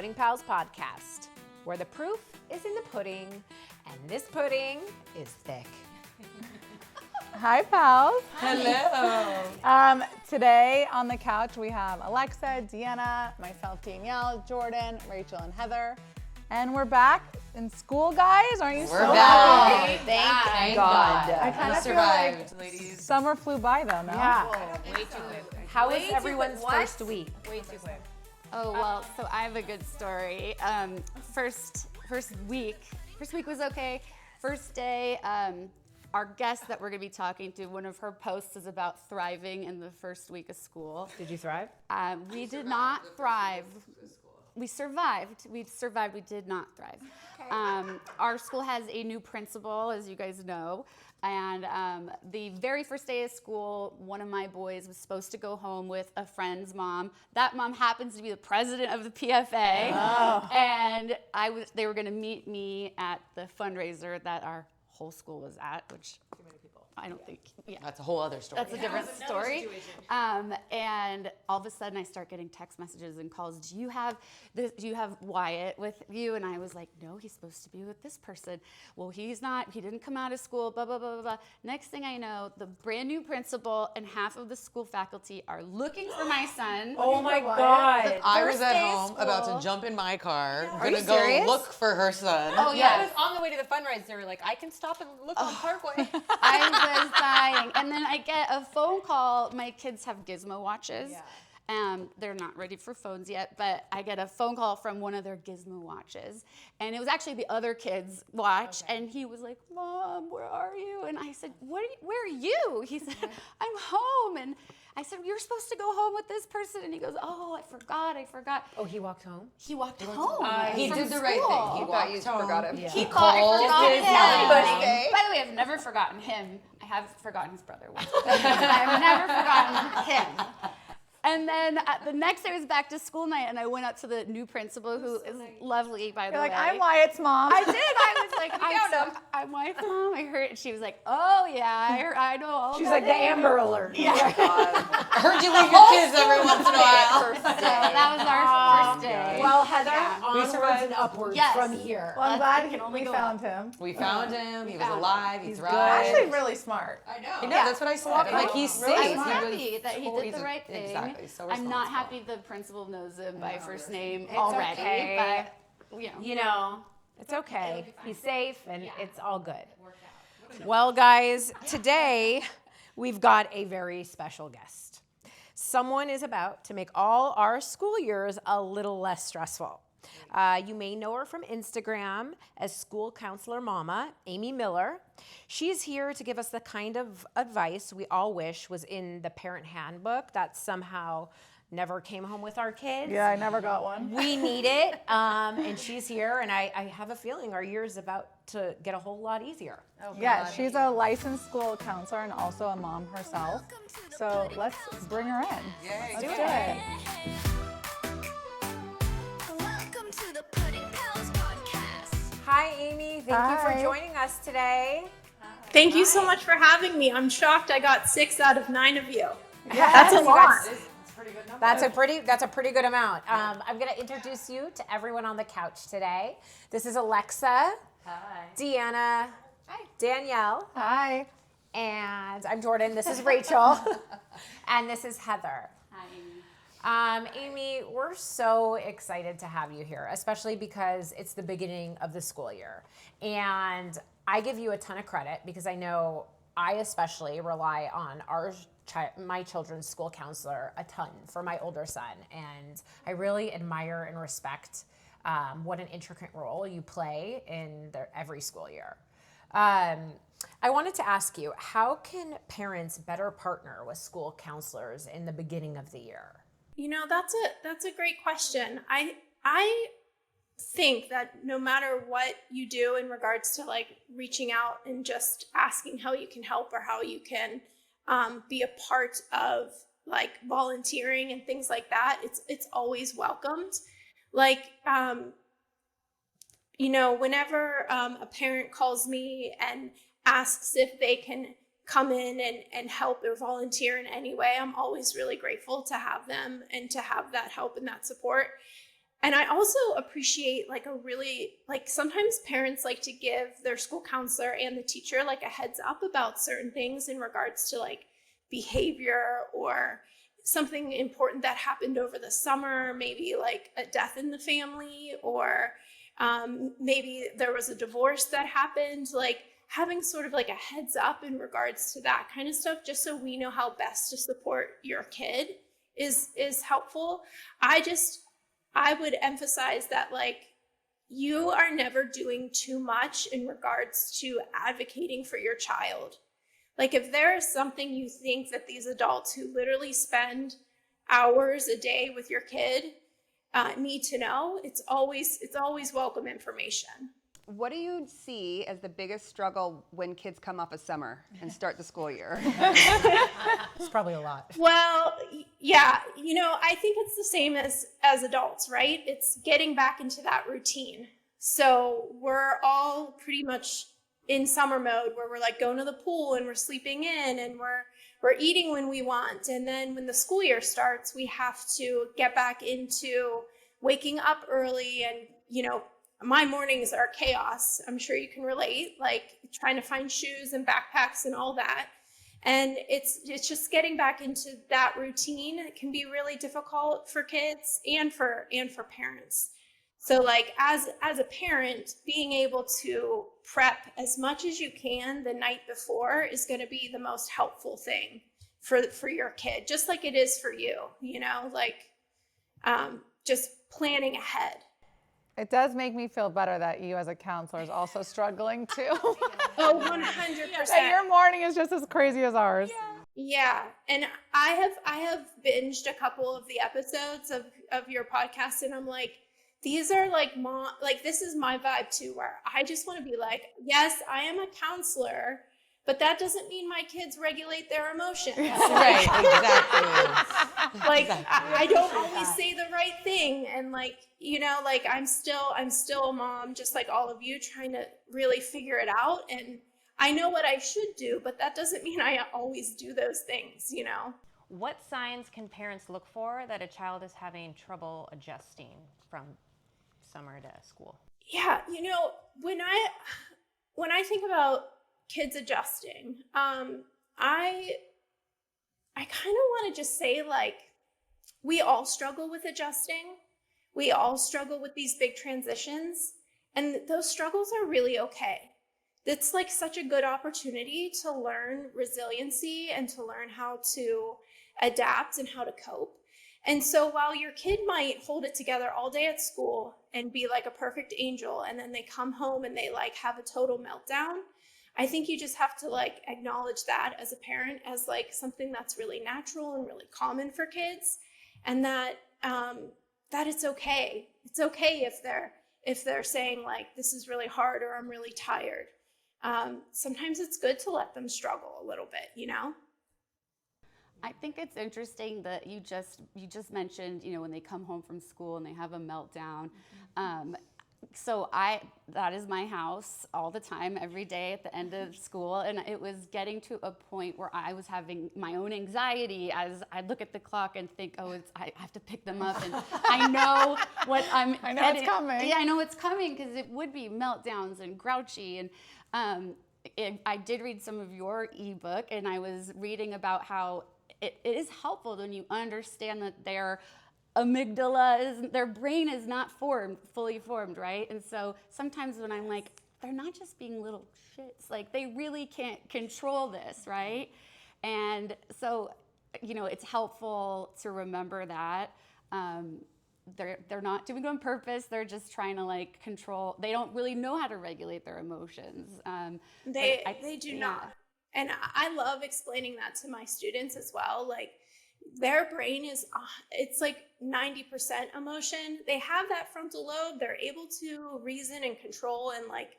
Pudding Pals podcast, where the proof is in the pudding, and this pudding is thick. Hi, pals. Hello. Today on the couch we have Alexxa, Deanna, myself, Danielle, Jordyn, Rachel, and Heather. And we're back in school, guys. Aren't you so happy? Thank God. I kind of feel survived, like ladies. summer flew by though, no? Yeah. Way too quick. How was everyone's first week? Way too quick. Oh, well, so I have a good story. First week was okay. First day, our guest that we're gonna be talking to, one of her posts is about thriving in the first week of school. Did you thrive? We did not thrive. We survived. We did not thrive. Our school has a new principal, as you guys know. And the very first day of school, one of my boys was supposed to go home with a friend's mom. That mom happens to be the president of the PFA. Oh. And they were gonna meet me at the fundraiser that our whole school was at, which I don't think, That's a whole other story. that's a different story. And all of a sudden I start getting text messages and calls. Do you have Wyatt with you? And I was like, no, he's supposed to be with this person. Well, he's not, he didn't come out of school, blah, blah, blah, blah, blah. Next thing I know, the brand new principal and half of the school faculty are looking for my son. Oh my God. I First was at day of home about school. to jump in my car, Are gonna you go serious? look for her son. Oh, I yeah. was on the way to the fundraiser. They were like, I can stop and look on Parkway. I was dying. And then I get a phone call. My kids have Gizmo watches. They're not ready for phones yet, but I get a phone call from one of their Gizmo watches. And it was actually the other kid's watch. Okay. And he was like, Mom, where are you? And I said, where are you? He said, I'm home. And I said, you're supposed to go home with this person. And he goes, oh, I forgot. Oh, he walked home? He walked home. He from did the right school. thing. He walked home. forgot him. He thought I forgot him. Okay. By the way, I've never forgotten him. I have forgotten his brother once. I've never forgotten him. And then the next day was back to school night, and I went up to the new principal, who is lovely, by the You're way. like, I'm Wyatt's mom. I did. I was like, I'm Wyatt's mom. I heard. She was like, oh yeah, I know all She's about like the it. Amber Alert. Yeah. I heard you leave your kids every once in a while. So that was our first day. Well, Heather, Yeah. onwards and upwards Yes. from here. Well, I'm That's- glad it can only we go found him. We found him. He was found him. alive. He He's thrived. Actually, really smart. I know. That's what I said. Like he's safe. I'm He was happy that he totally did the right thing. Exactly. So I'm not responsible. happy the principal knows him by first name It's already, okay. but You know, it's okay. He's safe and it's all good. Well, guys, today we've got a very special guest. Someone is about to make all our school years a little less stressful. You may know her from Instagram as school counselor mama, Amy Miller. She's here to give us the kind of advice we all wish was in the parent handbook that somehow never came home with our kids. Yeah, I never got one. We need it, and she's here, and I have a feeling our year's about to get a whole lot easier. Yeah, she's a licensed school counselor and also a mom herself. So let's bring her in. Yay. Let's do it. Welcome to the Pudding Pals podcast. Hi, Amy. Thank you Hi. for joining us today. Thank you so much for having me. I'm shocked I got 6 out of 9 of you. Yeah, That's a lot. That's a pretty good amount. I'm going to introduce you to everyone on the couch today. This is Alexxa. Hi. Deanna. Hi. Danielle. Hi. And I'm Jordyn. This is Rachel. And this is Heather. Hi. Amy, we're so excited to have you here, especially because it's the beginning of the school year. And I give you a ton of credit because I know I especially rely on my children's school counselor a ton for my older son. And I really admire and respect what an intricate role you play in every school year. I wanted to ask you, how can parents better partner with school counselors in the beginning of the year? You know, that's a great question. I think that no matter what you do in regards to like reaching out and just asking how you can help or how you can be a part of like volunteering and things like that, it's always welcomed. Like, you know, whenever a parent calls me and asks if they can come in and help or volunteer in any way, I'm always really grateful to have them and to have that help and that support. And I also appreciate like a really, like sometimes parents like to give their school counselor and the teacher like a heads up about certain things in regards to like behavior or something important that happened over the summer, maybe like a death in the family, or maybe there was a divorce that happened, like having sort of like a heads up in regards to that kind of stuff, just so we know how best to support your kid is helpful. I would emphasize that like you are never doing too much in regards to advocating for your child. Like if there is something you think that these adults who literally spend hours a day with your kid need to know, it's always welcome information. What do you see as the biggest struggle when kids come off of summer and start the school year? It's probably a lot. Well, yeah, I think it's the same as adults, right? It's getting back into that routine. So we're all pretty much in summer mode where we're like going to the pool and we're sleeping in and we're eating when we want. And then when the school year starts, we have to get back into waking up early and, my mornings are chaos. I'm sure you can relate, like trying to find shoes and backpacks and all that. And it's just getting back into that routine. It can be really difficult for kids and for parents. So like as a parent, being able to prep as much as you can the night before is going to be the most helpful thing for your kid, just like it is for you, just planning ahead. It does make me feel better that you as a counselor is also struggling too. Oh, 100%. That your morning is just as crazy as ours. Yeah. And I have binged a couple of the episodes of your podcast, and I'm like, these are like this is my vibe too, where I just want to be like, yes, I am a counselor, but that doesn't mean my kids regulate their emotions. Right, exactly. Like I don't always say the right thing, and I'm still a mom, just like all of you, trying to really figure it out. And I know what I should do, but that doesn't mean I always do those things, What signs can parents look for that a child is having trouble adjusting from summer to school? Yeah, when I think about kids adjusting, I kind of want to just say, like, we all struggle with adjusting. We all struggle with these big transitions, and those struggles are really okay. It's like such a good opportunity to learn resiliency and to learn how to adapt and how to cope. And so while your kid might hold it together all day at school and be like a perfect angel, and then they come home and they like have a total meltdown, I think you just have to like acknowledge that as a parent as like something that's really natural and really common for kids, and that it's okay. It's okay if they're saying like, this is really hard, or I'm really tired. Sometimes it's good to let them struggle a little bit, I think it's interesting that you just mentioned, when they come home from school and they have a meltdown. So that is my house all the time, every day at the end of school. And it was getting to a point where I was having my own anxiety as I look at the clock and think, I have to pick them up. And I know what I know it's coming. Yeah, I know it's coming, because it would be meltdowns and grouchy. And I did read some of your ebook, and I was reading about how it is helpful when you understand that their amygdala their brain is not fully formed, right? And so sometimes when I'm like, they're not just being little shits, like they really can't control this, right? And so, it's helpful to remember that they're not doing it on purpose. They're just trying to like control. They don't really know how to regulate their emotions. They do not. And I love explaining that to my students as well. Like, their brain it's like 90% emotion. They have that frontal lobe. They're able to reason and control and like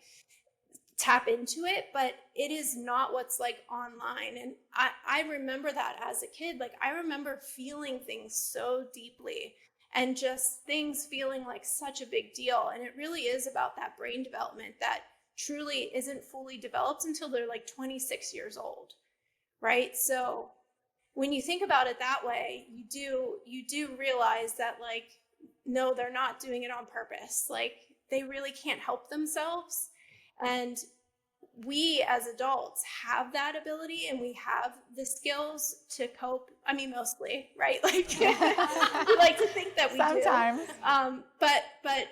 tap into it, but it is not what's like online. And I remember that as a kid. Like, I remember feeling things so deeply and just things feeling like such a big deal. And it really is about that brain development that truly isn't fully developed until they're like 26 years old, right? So when you think about it that way, you do realize that like no, they're not doing it on purpose. Like, they really can't help themselves. And we as adults have that ability, and we have the skills to cope. I mean, mostly, right? Like, we like to think that we Sometimes. do. But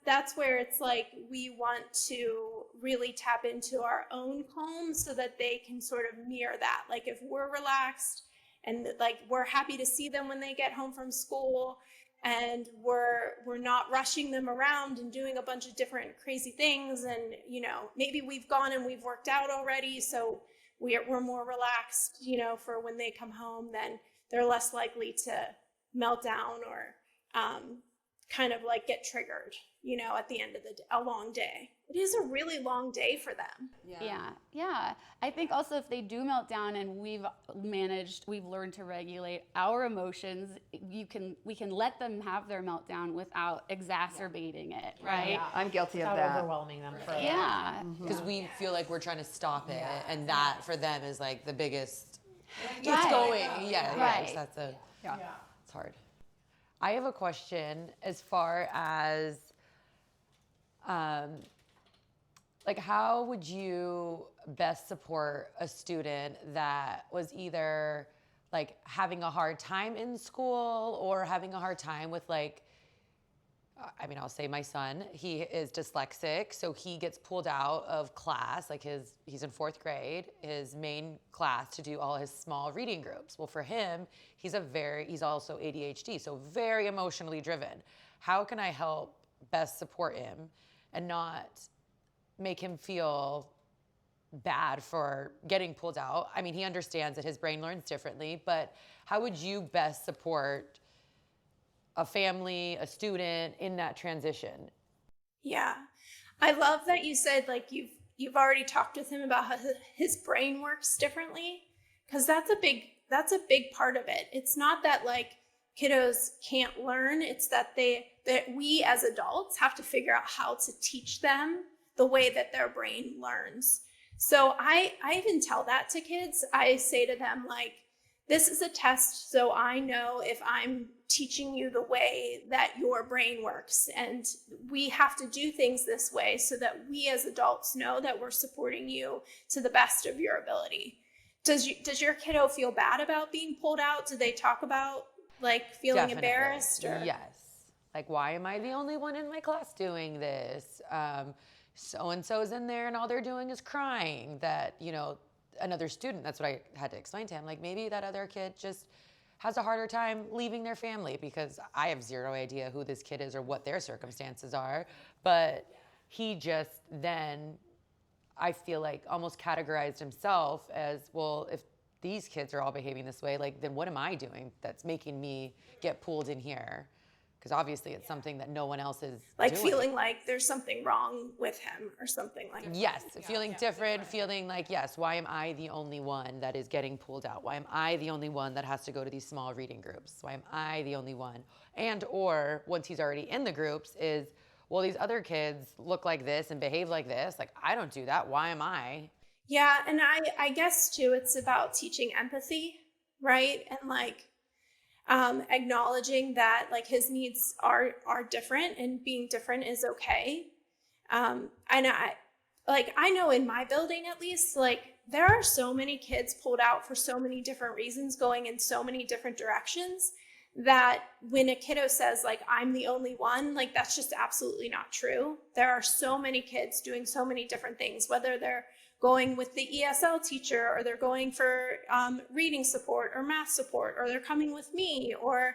that's where it's like, we want to really tap into our own calm so that they can sort of mirror that. Like, if we're relaxed and like we're happy to see them when they get home from school, and we're not rushing them around and doing a bunch of different crazy things, and maybe we've gone and we've worked out already, so we're more relaxed, for when they come home, then they're less likely to melt down or kind of like get triggered, at the end of a long day. It is a really long day for them. Yeah. I think also if they do melt down and we've learned to regulate our emotions, we can let them have their meltdown without exacerbating it, right? Yeah. I'm guilty of Without that. overwhelming them for Yeah. Because we feel like we're trying to stop it, and that for them is like the biggest. It's Right. going, yeah. Right. That's it's hard. I have a question as far as, like, how would you best support a student that was either like having a hard time in school or having a hard time with, like, I'll say my son, he is dyslexic, so he gets pulled out of class, like he's in 4th grade, his main class, to do all his small reading groups. Well, for him, he's also ADHD, so very emotionally driven. How can I help best support him and not make him feel bad for getting pulled out? I mean, he understands that his brain learns differently, but how would you best support a family, a student in that transition? Yeah. I love that you said, like, you've already talked with him about how his brain works differently, because that's a big part of it. It's not that, like, kiddos can't learn, it's that we as adults have to figure out how to teach them the way that their brain learns. So I even tell that to kids. I say to them, like, this is a test, so I know if I'm teaching you the way that your brain works, and we have to do things this way so that we as adults know that we're supporting you to the best of your ability. Does your kiddo feel bad about being pulled out? Do they talk about, like, feeling Definitely. embarrassed? Or? Yes. Like, why am I the only one in my class doing this? So-and-so's in there and all they're doing is crying. That, another student, that's what I had to explain to him. Like, maybe that other kid just has a harder time leaving their family, because I have zero idea who this kid is or what their circumstances are. But he just then, I feel like, almost categorized himself as, well, if these kids are all behaving this way, like, then what am I doing that's making me get pulled in here? Because obviously it's something that no one else is like doing. Feeling like there's something wrong with him or something like that. Yes, feeling different, feeling like, yes, why am I the only one that is getting pulled out? Why am I the only one that has to go to these small reading groups? Why am I the only one? And or once he's already in the groups is, well, these other kids look like this and behave like this. Like, I don't do that. Why am I? Yeah, and I guess too, it's about teaching empathy, right? And like acknowledging that, like, his needs are different, and being different is okay. And I know in my building, at least, like, there are so many kids pulled out for so many different reasons, going in so many different directions, that when a kiddo says, like, I'm the only one, like, that's just absolutely not true. There are so many kids doing so many different things, whether they're going with the ESL teacher, or they're going for reading support or math support, or they're coming with me, or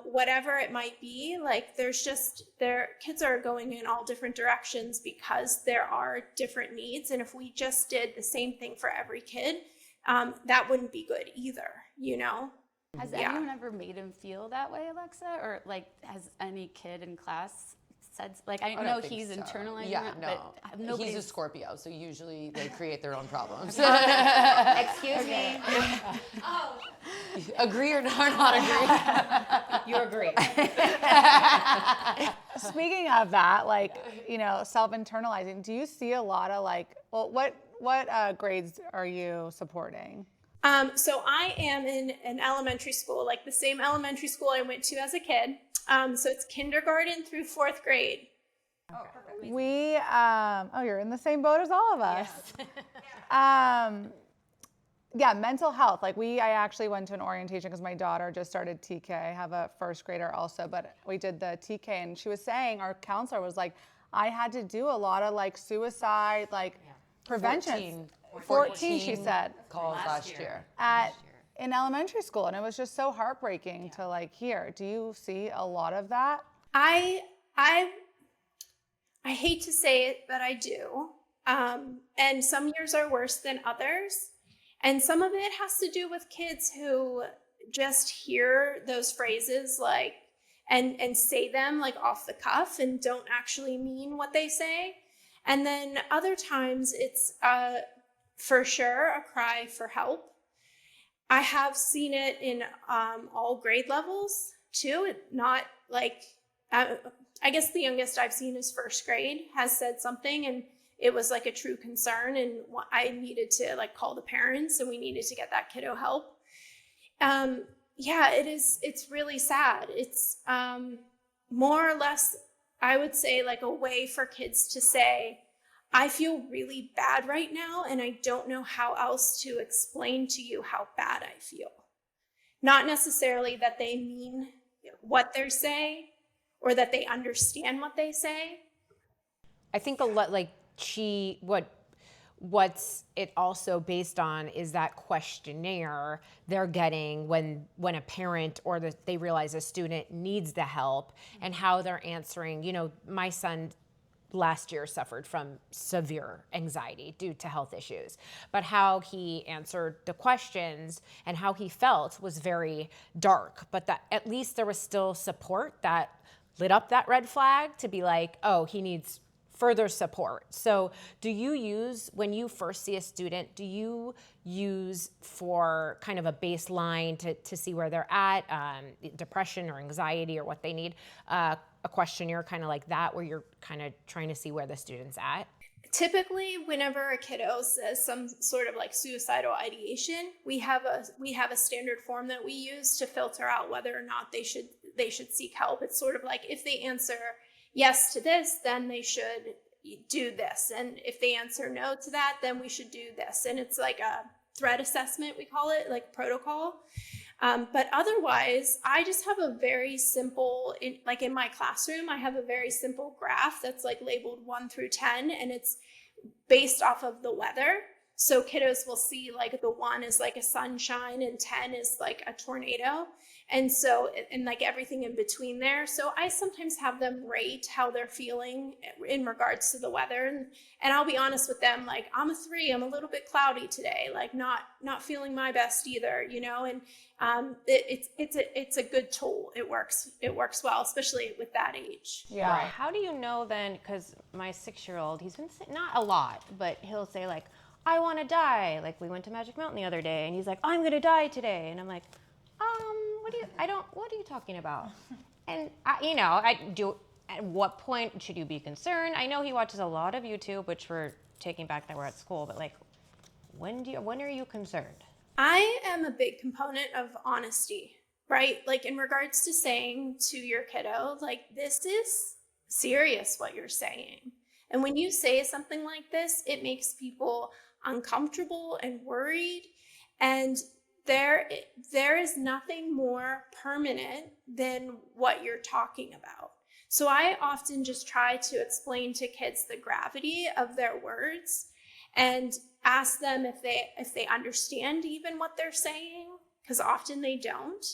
whatever it might be. Like, kids are going in all different directions because there are different needs. And if we just did the same thing for every kid, that wouldn't be good either, Has anyone ever made him feel that way, Alexxa? Or, like, has any kid in class said, like, I know he's internalizing it, but nobody's... He's a Scorpio, so usually they create their own problems. Excuse me. Agree or not agree? You agree. Speaking of that, like, self-internalizing, do you see a lot of, like, well, what grades are you supporting? So I am in an elementary school, like the same elementary school I went to as a kid. So it's kindergarten through 4th grade. We, you're in the same boat as all of us. Yeah, mental health. Like I actually went to an orientation because my daughter just started TK. I have a 1st grader also, but we did the TK, and she was saying, our counselor was like, I had to do a lot of like suicide, like prevention. 14, she said. Calls last year. In elementary school, and it was just so heartbreaking to like hear. Do you see a lot of that? I hate to say it, but I do. And some years are worse than others. And some of it has to do with kids who just hear those phrases like, and say them like off the cuff and don't actually mean what they say. And then other times it's for sure a cry for help. I have seen it in all grade levels too. Not like, I guess the youngest I've seen is 1st grade has said something, and it was like a true concern, and I needed to like call the parents, and we needed to get that kiddo help. Yeah, it's really sad. It's more or less, I would say, like a way for kids to say, I feel really bad right now, and I don't know how else to explain to you how bad I feel. Not necessarily that they mean what they're saying or that they understand what they say. I think what's it also based on is that questionnaire they're getting when a parent or they realize a student needs the help, and how they're answering. You know, my son last year suffered from severe anxiety due to health issues, but how he answered the questions and how he felt was very dark, but that at least there was still support that lit up that red flag to be like, oh, he needs further support. So do you use, when you first see a student, do you use for kind of a baseline to see where they're at, depression or anxiety or what they need, a questionnaire kind of like that, where you're kind of trying to see where the student's at? Typically, whenever a kiddo says some sort of like suicidal ideation, we have a standard form that we use to filter out whether or not they should seek help. It's sort of like, if they answer yes to this, then they should do this, and if they answer no to that, then we should do this. And it's like a threat assessment, we call it, like protocol. But otherwise, I just have a very simple, like in my classroom, I have a very simple graph that's like labeled 1 through 10, and it's based off of the weather. So kiddos will see like the 1 is like a sunshine and 10 is like a tornado. And so, and like everything in between there. So I sometimes have them rate how they're feeling in regards to the weather. And I'll be honest with them, like, I'm a 3, I'm a little bit cloudy today, like not feeling my best either, you know? And it's a good tool. It works well, especially with that age. Yeah. Right. How do you know then, because my 6-year-old, he's been saying, not a lot, but he'll say like, I want to die. Like we went to Magic Mountain the other day and he's like, I'm going to die today. And I'm like, what are you talking about? And at what point should you be concerned? I know he watches a lot of YouTube, which we're taking back that we're at school, but like, when are you concerned? I am a big component of honesty, right? Like in regards to saying to your kiddo, like, this is serious what you're saying. And when you say something like this, it makes people uncomfortable and worried. And there is nothing more permanent than what you're talking about. So I often just try to explain to kids the gravity of their words and ask them if they understand even what they're saying, because often they don't,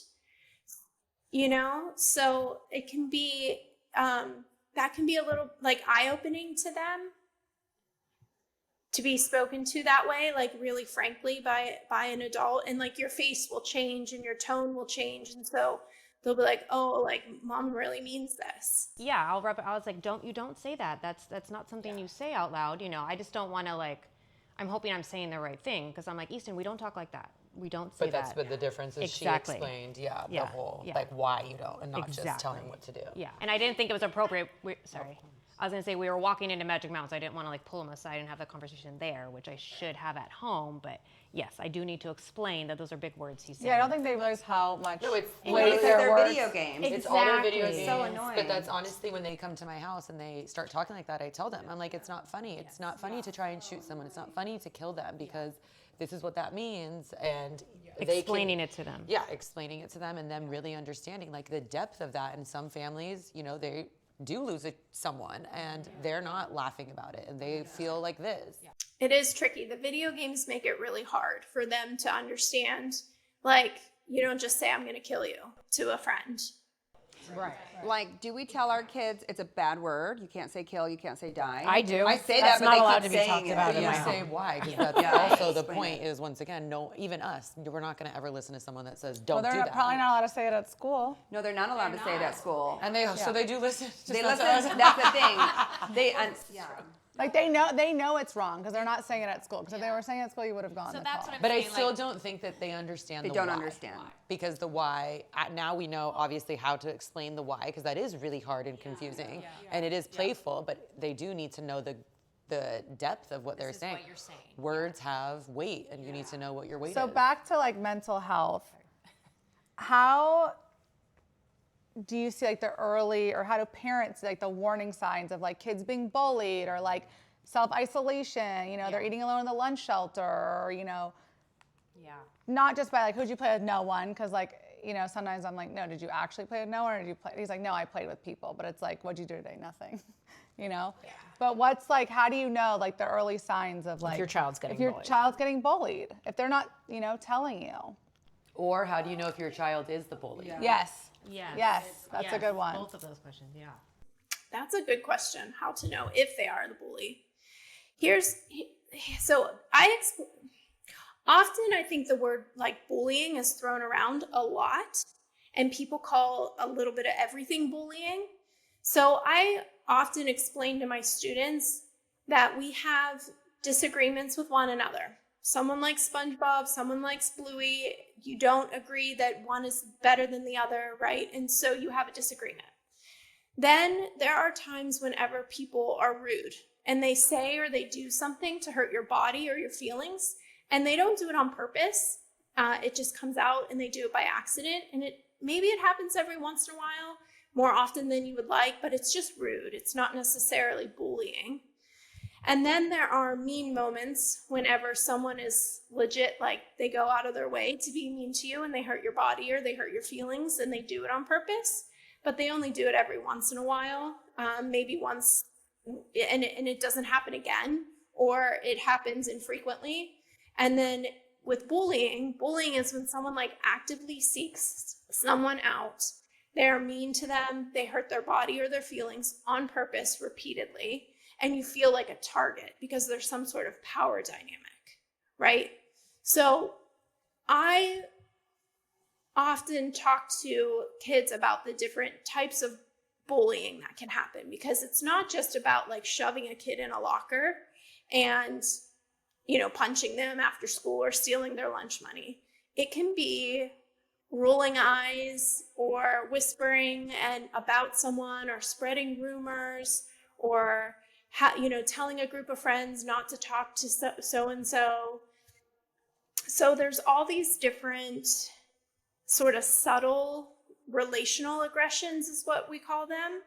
you know? So it can be, that can be a little like eye-opening to them, to be spoken to that way, like really frankly by an adult, and like your face will change and your tone will change. And so they'll be like, oh, like mom really means this. Yeah, I was like, don't say that. That's not something you say out loud. You know, I just don't want to like, I'm hoping I'm saying the right thing, because I'm like, Easton, we don't talk like that. We don't say that. But the difference is Exactly. she explained, Yeah, the whole, like why you don't, and not just telling what to do. Yeah, and I didn't think it was appropriate. Sorry. I was gonna say we were walking into Magic Mountain, so I didn't want to like pull him aside and have that conversation there, which I should have at home. But yes, I do need to explain that those are big words he's saying. Yeah, I don't think they realize how much Because weight their they're words. video games. It's all their video Exactly. games. So annoying. But that's honestly when they come to my house and they start talking like that, I tell them, I'm like, it's not funny. It's not funny to try and shoot someone. It's not funny to kill them because this is what that means. And Explaining it to them. Yeah, explaining it to them and them really understanding like the depth of that. In some families, you know, they do lose someone and they're not laughing about it and they feel like this. It is tricky. The video games make it really hard for them to understand. Like, you don't just say, I'm going to kill you to a friend. Right. Like, do we tell our kids it's a bad word? You can't say kill, you can't say die. I do. I say That's that, but not they allowed keep to be saying talked it. about But in you my say home. why, because that's also the point is once again, no, even us, we're not going to ever listen to someone that says don't Well, do they're that. probably not allowed to say it at school. No, they're not allowed to say it at school. And so they do listen. just They not to listen. us. That's the thing. Yeah. Like they know it's wrong because they're not saying it at school. Because if they were saying it at school, you would have gone. So the that's call. what I'm But I saying. still like, don't think that they understand They the don't why. understand. Because the why, now we know obviously how to explain the why, because that is really hard and confusing. And it is playful, but they do need to know the depth of what they're is saying. what you're saying. Words have weight, and you need to know what your weight So is. back to like mental health. How do you see like the early, or how do parents see like the warning signs of like kids being bullied or like self-isolation, you know, they're eating alone in the lunch shelter, or, you know, not just by like, who'd you play with? No one. Because like, you know, sometimes I'm like, no, did you actually play with no one, or did you play? He's like, no, I played with people. But it's like, what'd you do today? Nothing, you know? Yeah. But what's like, how do you know like the early signs of like, your child's getting if your bullied. child's getting bullied, if they're not, you know, telling you? Or how do you know if your child is the bully? Yes. Yes. Yes, that's a good one. Both of those questions, yeah. That's a good question, how to know if they are the bully. Often I think the word like bullying is thrown around a lot, and people call a little bit of everything bullying. So I often explain to my students that we have disagreements with one another. Someone likes SpongeBob, someone likes Bluey. You don't agree that one is better than the other, right? And so you have a disagreement. Then there are times whenever people are rude and they say or they do something to hurt your body or your feelings, and they don't do it on purpose. It just comes out and they do it by accident. And maybe it happens every once in a while, more often than you would like, but it's just rude. It's not necessarily bullying. And then there are mean moments whenever someone is legit, like they go out of their way to be mean to you and they hurt your body or they hurt your feelings, and they do it on purpose, but they only do it every once in a while, maybe once, and it doesn't happen again, or it happens infrequently. And then with bullying is when someone like actively seeks someone out. They're mean to them, they hurt their body or their feelings on purpose repeatedly, and you feel like a target because there's some sort of power dynamic, right? So I often talk to kids about the different types of bullying that can happen, because it's not just about like shoving a kid in a locker and, you know, punching them after school or stealing their lunch money. It can be rolling eyes or whispering and about someone, or spreading rumors, or telling a group of friends not to talk to so-and-so. So there's all these different sort of subtle relational aggressions is what we call them,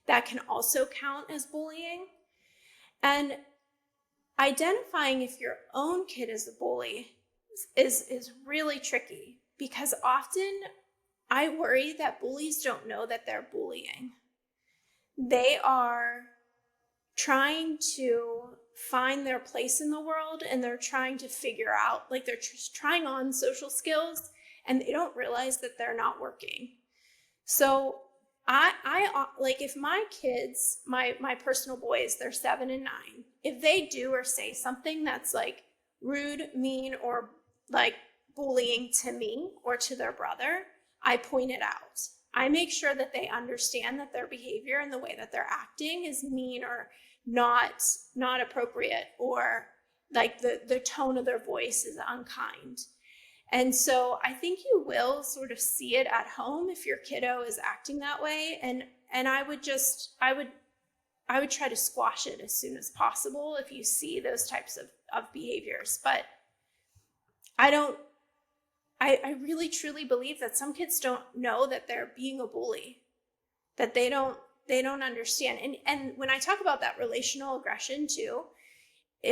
that can also count as bullying. And identifying if your own kid is a bully is really tricky, because often I worry that bullies don't know that they're bullying. They are trying to find their place in the world, and they're trying to figure out, like they're just trying on social skills, and they don't realize that they're not working. So I like, if my kids, my personal boys, they're 7 and 9, if they do or say something that's like rude, mean, or like bullying to me or to their brother, I point it out. I make sure that they understand that their behavior and the way that they're acting is mean or not appropriate, or like the tone of their voice is unkind. And so I think you will sort of see it at home if your kiddo is acting that way. And I would I would try to squash it as soon as possible if you see those types of behaviors. But I really truly believe that some kids don't know that they're being a bully, that they don't understand. And when I talk about that relational aggression too,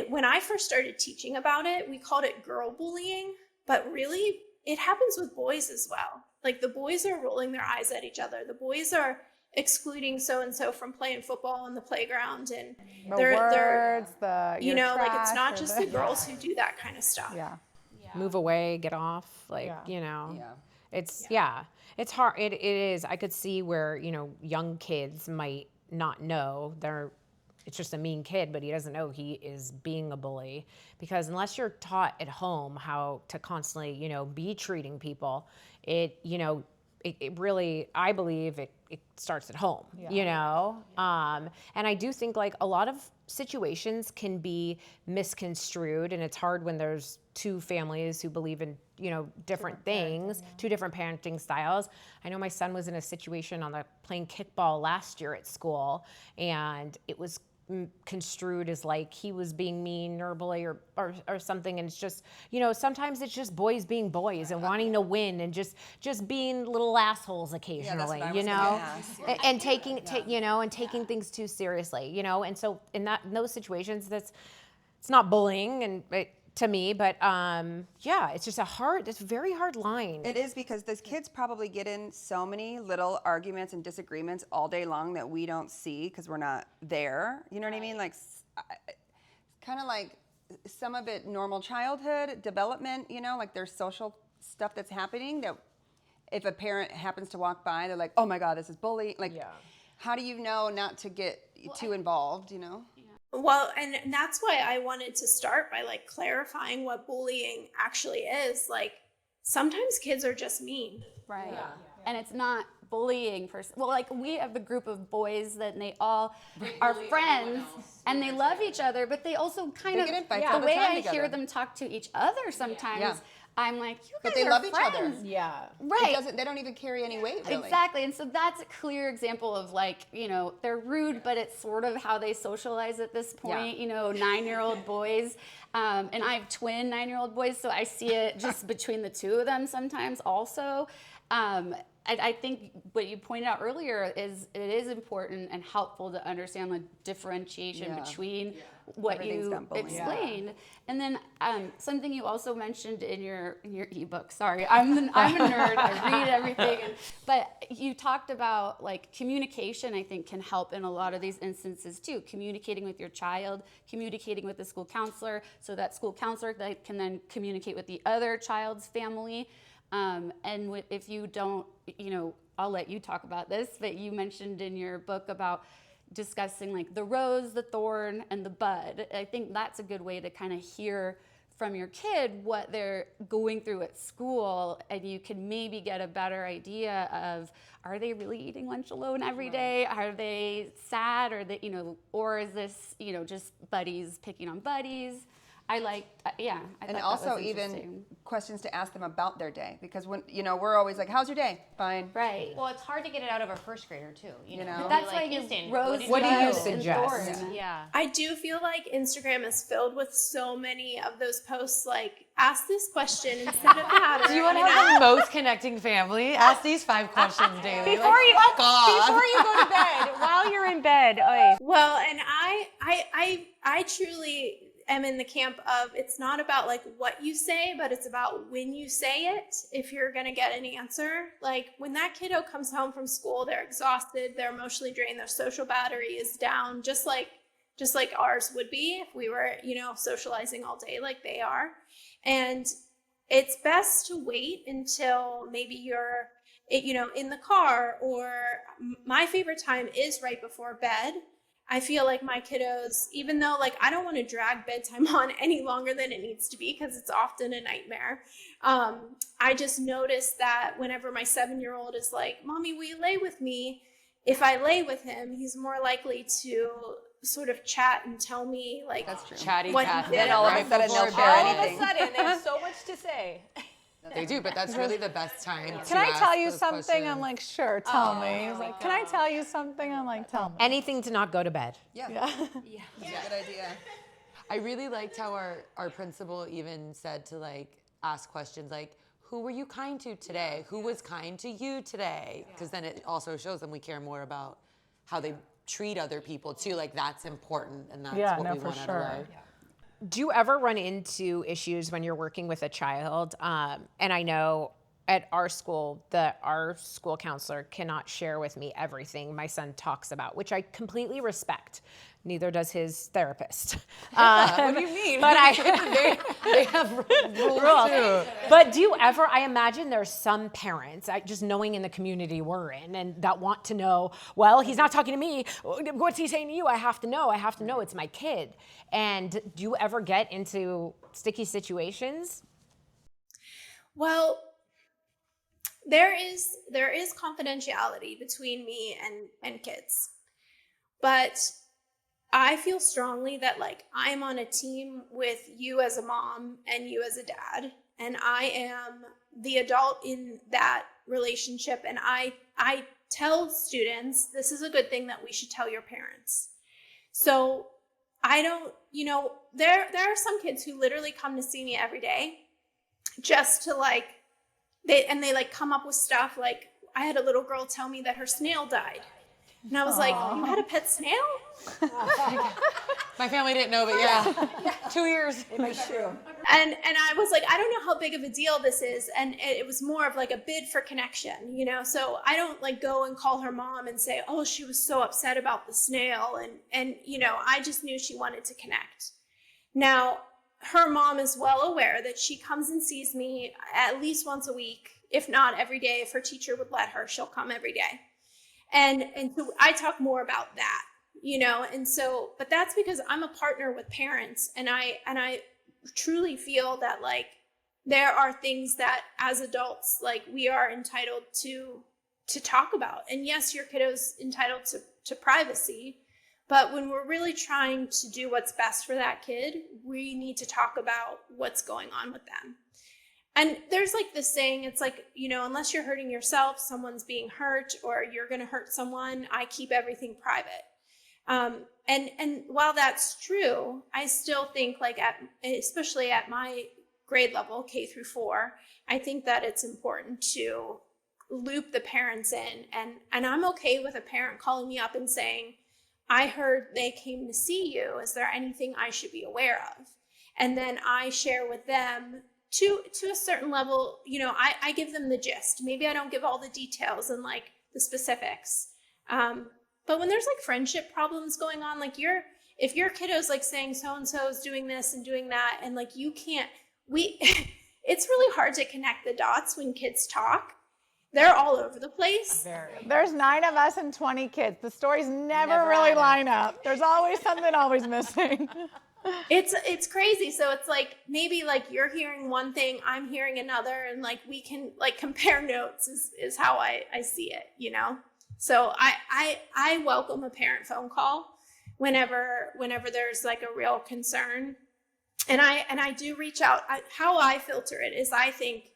when I first started teaching about it, we called it girl bullying, but really it happens with boys as well. Like the boys are rolling their eyes at each other. The boys are excluding so-and-so from playing football on the playground, and they're you know, like it's not just the girls who do that kind of stuff. Yeah. Move away, get off, like, you know. It's it's hard. It is. I could see where, you know, young kids might not know it's just a mean kid, but he doesn't know he is being a bully, because unless you're taught at home how to constantly, you know, be treating people, it really, I believe it starts at home, you know? And I do think like a lot of situations can be misconstrued, and it's hard when there's two families who believe in, you know, different things, two different parenting styles. I know my son was in a situation playing kickball last year at school, and it was construed as like he was being mean or bully or something, and it's just, you know, sometimes it's just boys being boys and wanting to win and just being little assholes occasionally, you know, and taking things too seriously, you know. And so in those situations, it's not bullying and to me, but it's just it's a very hard line. It is, because those kids probably get in so many little arguments and disagreements all day long that we don't see because we're not there. You know what I mean? Like, kind of like some of it normal childhood development, you know, like there's social stuff that's happening that if a parent happens to walk by, they're like, oh my God, this is bullying. Like, how do you know not to get too involved, you know? Well, and that's why I wanted to start by like clarifying what bullying actually is. Like sometimes kids are just mean. Right. Yeah. And it's not bullying well, like we have a group of boys that they all are friends and they love each other, but they also kind of, the way I hear them talk to each other sometimes, I'm like, you guys but they are love friends. each other. Yeah. Right. They don't even carry any weight, really. Exactly. And so that's a clear example of like, you know, they're rude, but it's sort of how they socialize at this point, you know, 9-year-old boys. And I have twin 9-year-old boys, so I see it just between the two of them sometimes also. I think what you pointed out earlier is it is important and helpful to understand the differentiation between what you explained. And then something you also mentioned in your ebook. Sorry, I'm a nerd. I read everything. But you talked about like communication. I think can help in a lot of these instances too. Communicating with your child, communicating with the school counselor, so that school counselor can then communicate with the other child's family. And if you don't, you know, I'll let you talk about this, but you mentioned in your book about discussing like the rose, the thorn, and the bud. I think that's a good way to kind of hear from your kid what they're going through at school, and you can maybe get a better idea of, are they really eating lunch alone every day? Are they sad? Or they, you know, or is this, you know, just buddies picking on buddies? I like, and also even questions to ask them about their day, because when, you know, we're always like, how's your day? Fine. Right. Well, it's hard to get it out of a first grader too. You know? But that's why what do you suggest? Yeah. I do feel like Instagram is filled with so many of those posts like, ask this question instead of that. Do you want to have the most connecting family? Ask these 5 questions daily. Before you go to bed, while you're in bed. Well, and I truly am in the camp of, it's not about like what you say, but it's about when you say it, if you're going to get an answer. Like when that kiddo comes home from school, they're exhausted, they're emotionally drained, their social battery is down, just like ours would be if we were, you know, socializing all day like they are. And it's best to wait until maybe you're, you know, in the car, or my favorite time is right before bed. I feel like my kiddos, even though like I don't want to drag bedtime on any longer than it needs to be because it's often a nightmare, I just noticed that whenever my 7-year-old is like, Mommy, will you lay with me? If I lay with him, he's more likely to sort of chat and tell me like that's true. Chatty what Cathy. he did. Then all of a sudden they'll share anything. All of a sudden, there's so much to say. They do, but that's really the best time. Can I tell you something? I'm like, sure, tell me. He's like, can I tell you something? I'm like, tell me. Anything to not go to bed. Yeah. That's a good idea. I really liked how our principal even said to like ask questions like, who were you kind to today? Who was kind to you today? Because then it also shows them we care more about how they treat other people too. Like that's important, and that's what we want out of life. Do you ever run into issues when you're working with a child? And I know at our school, our school counselor cannot share with me everything my son talks about, which I completely respect. Neither does his therapist. What do you mean? But they have rules too. But do you ever, I imagine there's some parents, just knowing in the community we're in, and that want to know, well, he's not talking to me. What's he saying to you? I have to know. It's my kid. And do you ever get into sticky situations? Well, there is confidentiality between me and kids. But I feel strongly that like I'm on a team with you as a mom and you as a dad, and I am the adult in that relationship. And I tell students, this is a good thing that we should tell your parents. So I don't, there are some kids who literally come to see me every day just to like, they like come up with stuff like, I had a little girl tell me that her snail died. And I was like, you had a pet snail? My family didn't know, but yeah. 2 years. And I was like, I don't know how big of a deal this is. And it was more of like a bid for connection, So I don't like go and call her mom and say, oh, she was so upset about the snail. And I just knew she wanted to connect. Now, her mom is well aware that she comes and sees me at least once a week, if not every day. If her teacher would let her, she'll come every day. And so I talk more about that, and so, but that's because I'm a partner with parents, and I truly feel that like there are things that as adults, like we are entitled to talk about. And yes, your kiddo's entitled to privacy, but when we're really trying to do what's best for that kid, we need to talk about what's going on with them. And there's like this saying, it's like, unless you're hurting yourself, someone's being hurt, or you're going to hurt someone, I keep everything private. And while that's true, I still think like especially at my grade level, K through 4, I think that it's important to loop the parents in. And I'm okay with a parent calling me up and saying, I heard they came to see you. Is there anything I should be aware of? And then I share with them to a certain level, I give them the gist. Maybe I don't give all the details and like the specifics. But when there's like friendship problems going on, like if your kiddo's like saying so-and-so is doing this and doing that, and like it's really hard to connect the dots when kids talk. They're all over the place. There's 9 of us and 20 kids. The stories never really line up. There's always something always missing. It's crazy. So it's like maybe like you're hearing one thing, I'm hearing another, and like we can like compare notes is how I see it, So I welcome a parent phone call whenever there's like a real concern. And I do reach out. How I filter it is I think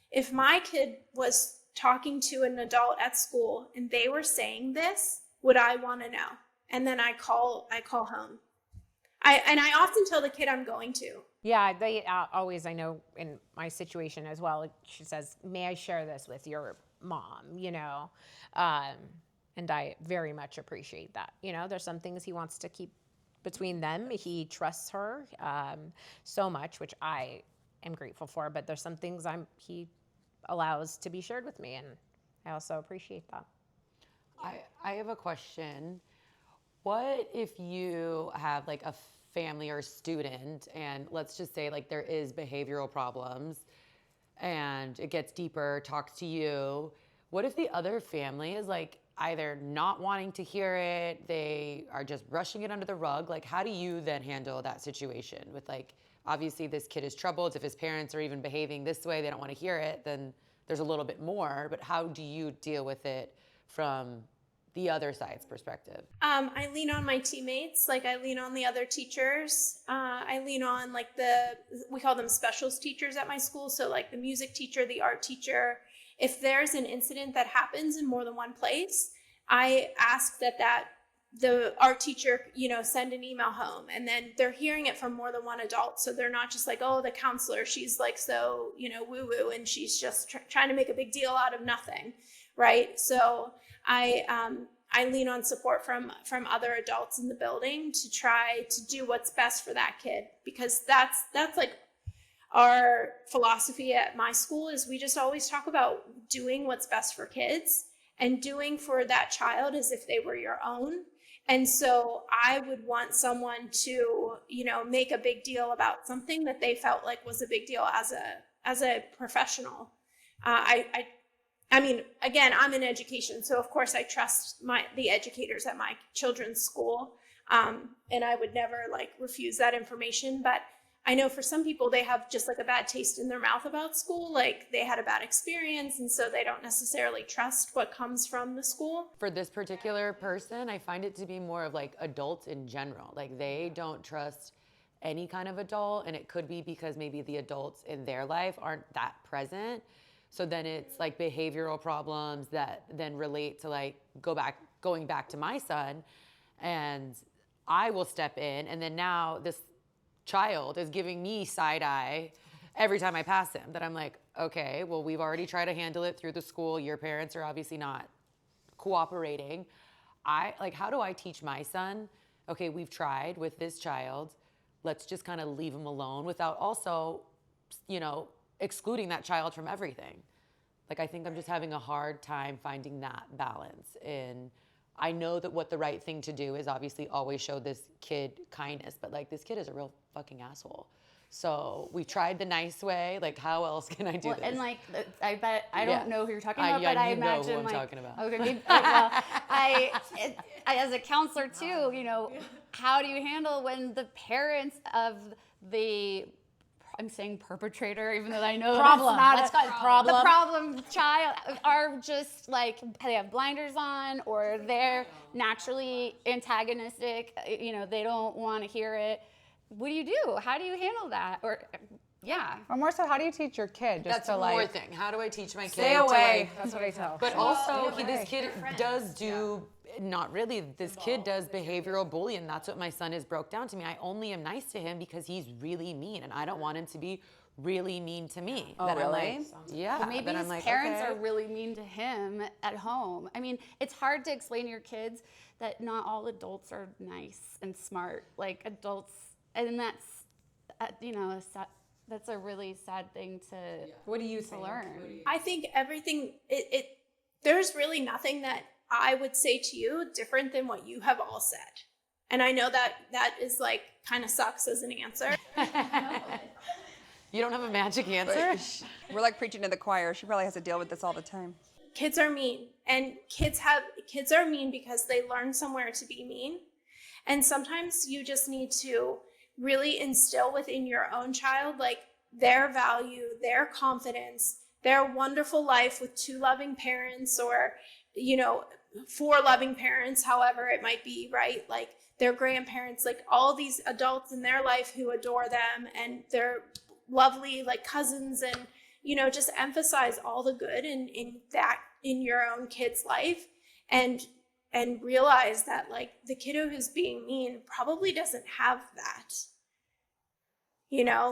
if my kid was talking to an adult at school and they were saying this, would I want to know? And then I call home. I often tell the kid I'm going to. Yeah, they always, I know in my situation as well, she says, may I share this with your mom, and I very much appreciate that. There's some things he wants to keep between them. He trusts her so much, which I am grateful for, but there's some things he allows to be shared with me, and I also appreciate that. I have a question. What if you have like a family or student, and let's just say like there is behavioral problems and it gets deeper, talks to you. What if the other family is like either not wanting to hear it, they are just brushing it under the rug? Like, how do you then handle that situation with like, obviously this kid is troubled. If his parents are even behaving this way, they don't want to hear it, then there's a little bit more, but how do you deal with it from the other side's perspective? I lean on my teammates. Like, I lean on the other teachers. I lean on like we call them specials teachers at my school. So like the music teacher, the art teacher. If there's an incident that happens in more than one place, I ask that the art teacher, send an email home, and then they're hearing it from more than one adult. So they're not just like, oh, the counselor, she's like, so, woo woo, and she's just trying to make a big deal out of nothing. Right. So I lean on support from other adults in the building to try to do what's best for that kid, because that's like our philosophy at my school is we just always talk about doing what's best for kids and doing for that child as if they were your own. And so I would want someone to, make a big deal about something that they felt like was a big deal as a professional. I mean, again, I'm in education, so of course I trust the educators at my children's school, and I would never like refuse that information. But I know for some people, they have just like a bad taste in their mouth about school, like they had a bad experience, and so they don't necessarily trust what comes from the school. For this particular person, I find it to be more of like adults in general. Like they don't trust any kind of adult, and it could be because maybe the adults in their life aren't that present. So then it's like behavioral problems that then relate to like going back to my son, and I will step in, and then now this child is giving me side eye every time I pass him, that I'm like, okay, well, we've already tried to handle it through the school. Your parents are obviously not cooperating. How do I teach my son, okay, we've tried with this child, let's just kind of leave him alone without also, excluding that child from everything. Like, I think I'm just having a hard time finding that balance. And I know that what the right thing to do is obviously always show this kid kindness, but like this kid is a real fucking asshole. So we tried the nice way. Like, how else can I do this? And like, I bet I don't know who you're talking about, yeah, but I you know imagine who I'm like, talking about. Okay, maybe, well, I as a counselor too, how do you handle when the parents of I'm saying perpetrator, even though I know Problem. that's not Let's call it problem. the problem child are just like they have blinders on, or they're naturally antagonistic. They don't want to hear it. What do you do? How do you handle that? Or Or more so, how do you teach your kid just That's to more like thing. How do I teach my kid Stay to away. That's what I tell. But also, this kid does do, not really, this kid does behavioral bullying. That's what my son has broke down to me. I only am nice to him because he's really mean, and I don't want him to be really mean to me. Oh, Then I'm really? like, yeah. But maybe then his I'm like, parents okay. are really mean to him at home. I mean, it's hard to explain to your kids that not all adults are nice and smart. Like adults, and that's, that's a really sad thing to. What do you to learn? I think everything, there's really nothing that I would say to you different than what you have all said. And I know that is like kind of sucks as an answer. You don't have a magic answer? We're like preaching to the choir. She probably has to deal with this all the time. Kids are mean, and kids are mean because they learn somewhere to be mean. And sometimes you just need to really instill within your own child, like their value, their confidence, their wonderful life with 2 loving parents, or, 4 loving parents, however it might be, right? Like their grandparents, like all these adults in their life who adore them, and their lovely like cousins, and, just emphasize all the good in your own kid's life, and realize that like the kiddo who's being mean probably doesn't have that.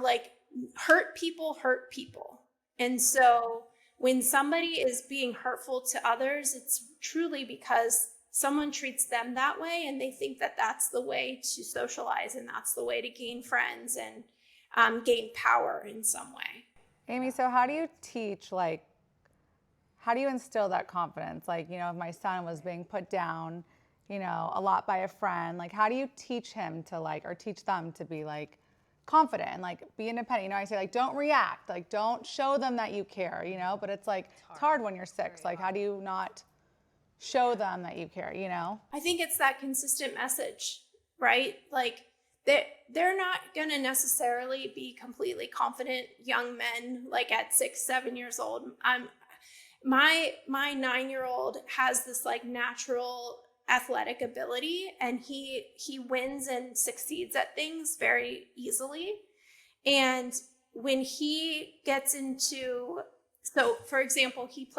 Like hurt people. And so when somebody is being hurtful to others, it's truly because someone treats them that way, and they think that that's the way to socialize, and that's the way to gain friends and gain power in some way. Amy, so how do you teach, how do you instill that confidence? Like, if my son was being put down, a lot by a friend, like, how do you teach him to or teach them to be confident and be independent? I say don't react, don't show them that you care, but it's it's hard when you're 6. How do you not show them that you care, I think it's that consistent message, right? They're not going to necessarily be completely confident young men at 6, 7 years old. my 9-year-old has this like natural athletic ability, and he wins and succeeds at things very easily. And when he gets into, so for example, he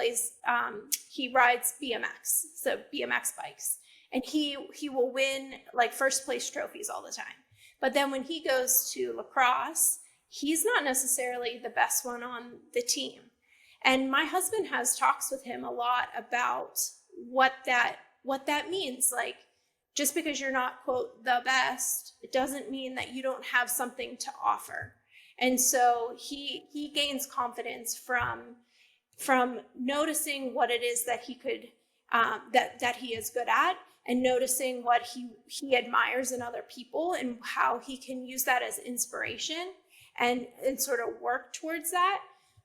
rides BMX, so BMX bikes, and he will win like first place trophies all the time. But then when he goes to lacrosse, he's not necessarily the best one on the team. And my husband has talks with him a lot about what that means. Like, just because you're not, quote, the best, it doesn't mean that you don't have something to offer. And so he gains confidence from noticing what it is that he could, that he is good at, and noticing what he admires in other people and how he can use that as inspiration and sort of work towards that.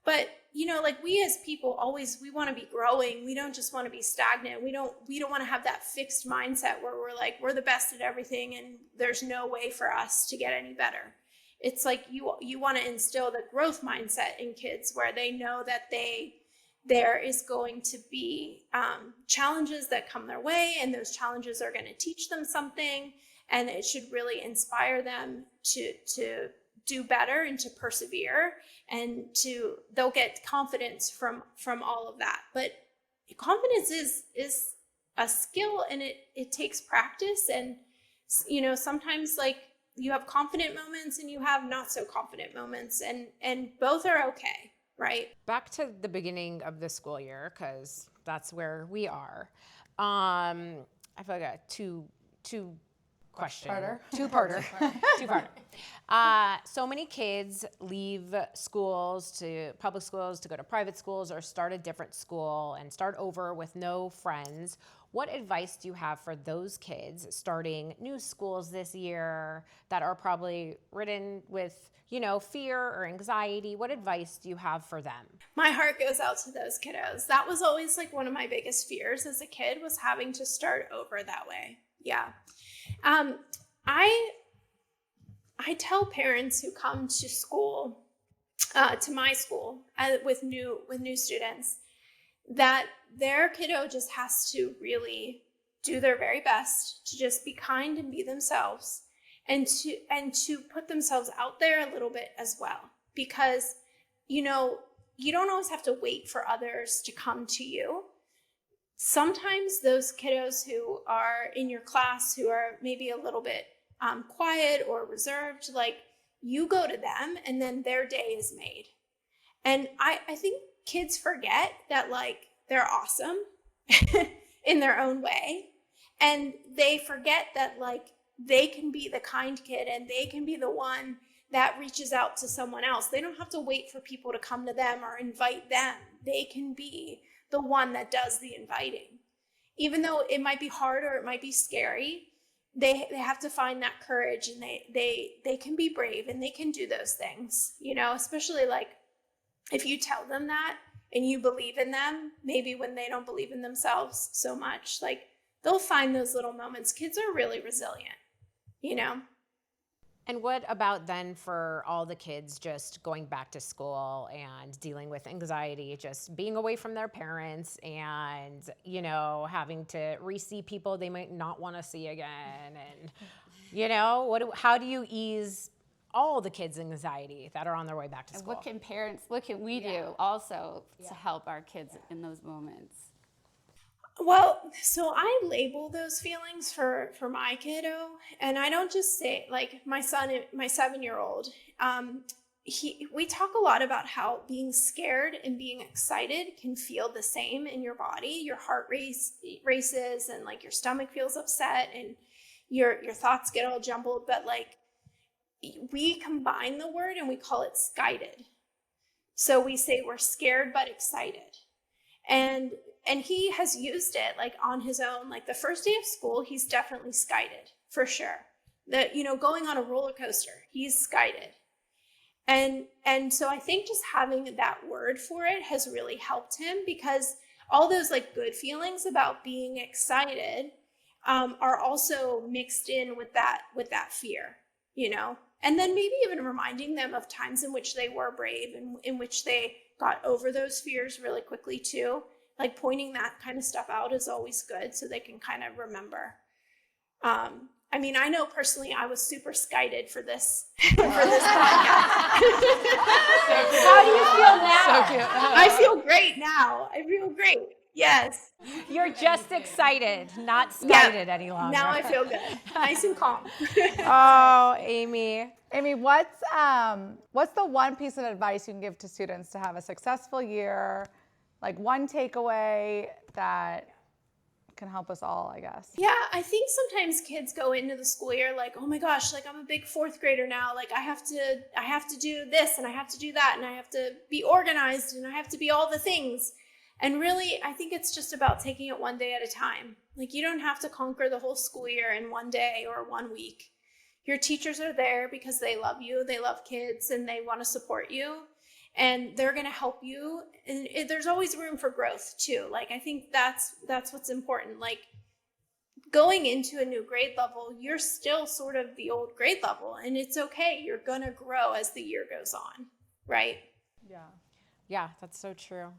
But, you know, like we as people we want to be growing. We don't just want to be stagnant. We don't want to have that fixed mindset where we're like, we're the best at everything and there's no way for us to get any better. It's like you want to instill the growth mindset in kids where they know that there is going to be challenges that come their way, and those challenges are going to teach them something, and it should really inspire them to do better and to persevere, and they'll get confidence from all of that. But confidence is a skill, and it takes practice. And, you know, sometimes like you have confident moments and you have not so confident moments, and both are okay, right? Back to the beginning of the school year, because that's where we are. I feel like a two question. Two-parter. So many kids leave schools to public schools to go to private schools or start a different school and start over with no friends. What advice do you have for those kids starting new schools this year that are probably ridden with, you know, fear or anxiety? What advice do you have for them? My heart goes out to those kiddos. That was always like one of my biggest fears as a kid, was having to start over that way. Yeah. I tell parents who come to school, to my school, with new students, that their kiddo just has to really do their very best to just be kind and be themselves, and to put themselves out there a little bit as well. Because, you know, you don't always have to wait for others to come to you. Sometimes those kiddos who are in your class who are maybe a little bit quiet or reserved, like, you go to them and then their day is made. And I think kids forget that, like, they're awesome in their own way. And they forget that, like, they can be the kind kid and they can be the one that reaches out to someone else. They don't have to wait for people to come to them or invite them. They can be the one that does the inviting. Even though it might be hard or it might be scary, they have to find that courage, and they can be brave and they can do those things, you know, especially like if you tell them that and you believe in them, maybe when they don't believe in themselves so much, like, they'll find those little moments. Kids are really resilient, you know? And what about then for all the kids just going back to school and dealing with anxiety, just being away from their parents and, you know, having to re-see people they might not want to see again? And, you know, how do you ease all the kids' anxiety that are on their way back to school? And what can we do also to help our kids in those moments? Well, so I label those feelings for my kiddo, and I don't just say, like, my son, my 7-year-old, we talk a lot about how being scared and being excited can feel the same in your body. Your heart races and, like, your stomach feels upset and your thoughts get all jumbled, but, like, we combine the word and we call it skited. So we say we're scared but excited. And he has used it, like, on his own. Like, the first day of school, he's definitely skited, for sure. That, you know, going on a roller coaster, he's skited. And so I think just having that word for it has really helped him, because all those, like, good feelings about being excited are also mixed in with that fear, you know? And then maybe even reminding them of times in which they were brave and in which they got over those fears really quickly too. Like pointing that kind of stuff out is always good so they can kind of remember. I mean, I know personally I was super skited for this podcast. How do you feel now? So cute. I feel great now. I feel great. Yes. You're just excited, not skited any longer. Now I feel good. Nice and calm. Oh, Amy. Amy, what's the one piece of advice you can give to students to have a successful year? Like one takeaway that can help us all, I guess. Yeah, I think sometimes kids go into the school year like, oh my gosh, like I'm a big fourth grader now. Like I have to do this and I have to do that and I have to be organized and I have to be all the things. And really, I think it's just about taking it one day at a time. Like you don't have to conquer the whole school year in one day or 1 week. Your teachers are there because they love you, they love kids, and they want to support you. And they're going to help you. And there's always room for growth too. Like, I think that's what's important. Like going into a new grade level, you're still sort of the old grade level and it's okay. You're going to grow as the year goes on. Right? Yeah, that's so true.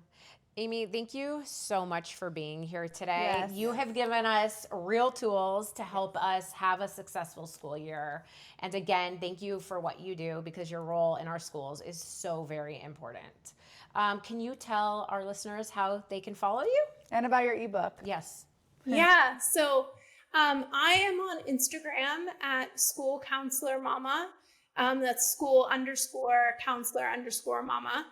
Amy, thank you so much for being here today. Yes. You have given us real tools to help us have a successful school year. And again, thank you for what you do because your role in our schools is so very important. Can you tell our listeners how they can follow you? And about your ebook. Yes. Yeah. So I am on Instagram at School Counselor Mama. That's school_counselor_mama.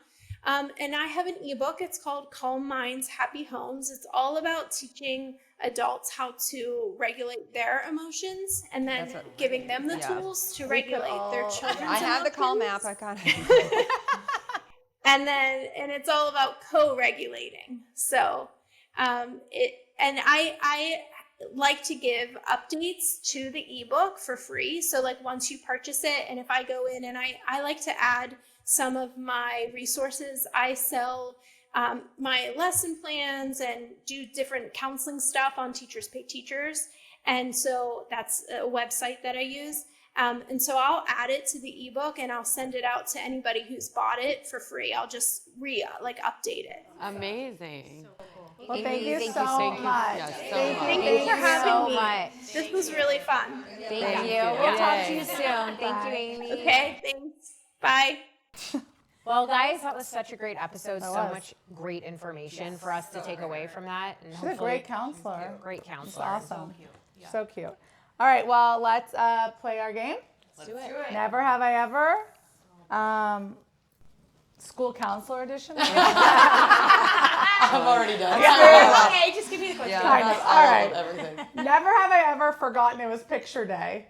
And I have an ebook. It's called Calm Minds, Happy Homes. It's all about teaching adults how to regulate their emotions and then giving them the tools to regulate their children's emotions. I have the Calm app. I got it. And it's all about co-regulating. So I like to give updates to the ebook for free. So like once you purchase it, and if I go in and I like to add some of my resources, I sell my lesson plans and do different counseling stuff on Teachers Pay Teachers. And so that's a website that I use. And so I'll add it to the ebook and I'll send it out to anybody who's bought it for free. I'll just update it. Amazing. Well, thank you so much. Yes, Thank you for having me. This was really fun. Thank you. We'll talk to you soon. Thank you, Amy. Okay, thanks. Bye. Well, guys, that was such a great episode. So much great information for us to take away from that. And She's a great counselor. Great counselor. Awesome. So cute. All right, well, let's play our game. Let's do it. Never have I ever. School counselor edition. I'm already done. Okay, just give me the question. Kind of. All right. Everything. Never have I ever forgotten it was picture day.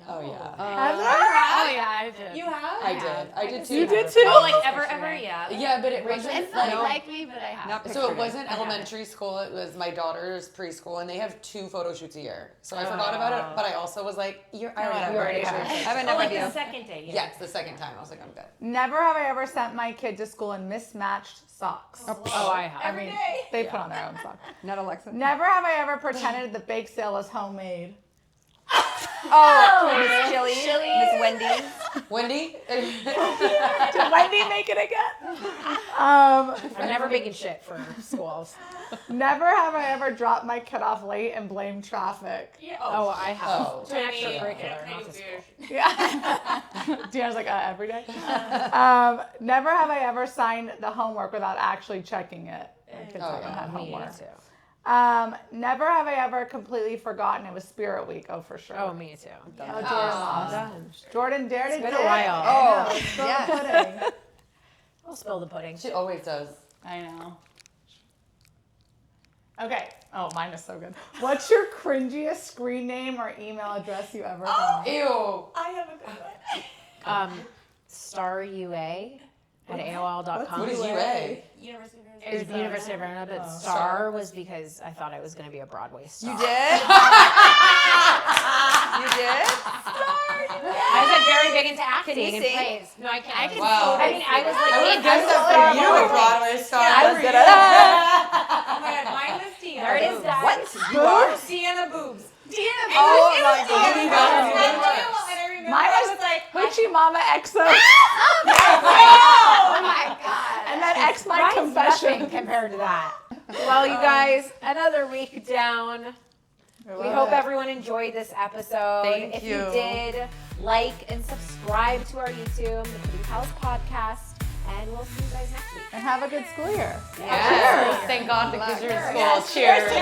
Oh yeah. Have you? Oh yeah, I did. You have? I did too. You did too? Oh, like ever, yeah. Yeah, but it wasn't It's not like me, but I have. So it wasn't elementary school, it was my daughter's preschool, and they have 2 photo shoots a year. So I forgot about it, but I also was like, I already have I have a never Like do. the second day. Yeah, it's the second time. I was like, I'm good. Never have I ever sent my kid to school in mismatched socks. Oh, I have. I mean, they put on their own socks. Not Alexxa. Never have I ever pretended the bake sale was homemade. Miss Chili. Miss Wendy. Wendy? Did Wendy make it again? I'm never making shit for schools. Never have I ever dropped my kid off late and blamed traffic. Oh, I have. Oh. To an extracurricular, not to school. Yeah. Deanna's like, every day. Never have I ever signed the homework without actually checking it. My kids haven't had homework. Me too. Never have I ever completely forgotten it was Spirit Week. Oh, for sure. Oh, me too. Oh, Jordyn lost. Jordyn dared to do it. been a while. I know, spill the pudding. I'll spill the pudding. She always does. I know. Okay. Oh, mine is so good. What's your cringiest screen name or email address you ever had? Ew. I have a good one. StarUA@AOL.com. What is UA? It was the University of Maryland, but Star was because I thought it was going to be a Broadway star. You did? You did? I was like very big into acting and sing? plays. No, I can't. Wow. I mean, I was like, I would in have guessed that for you, a Broadway star. Mine was Deanna. there it is. What? You are? Deanna boobs. Oh my God. Mine was like, who Watching Mama X. Oh my God. And then X my Mine's confession. nothing compared to that. Well, you guys, another week down. We hope everyone enjoyed this episode. Thank if you. you did, like and subscribe to our YouTube, the Pretty Pals Podcast, and we'll see you guys next week. And have a good school year. Yes. Thank God the kids are in school. Yes. Cheers.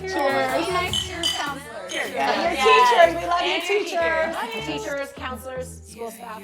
Be nice to your counselor. Your teachers, we love your teachers. Teachers, counselors, school staff.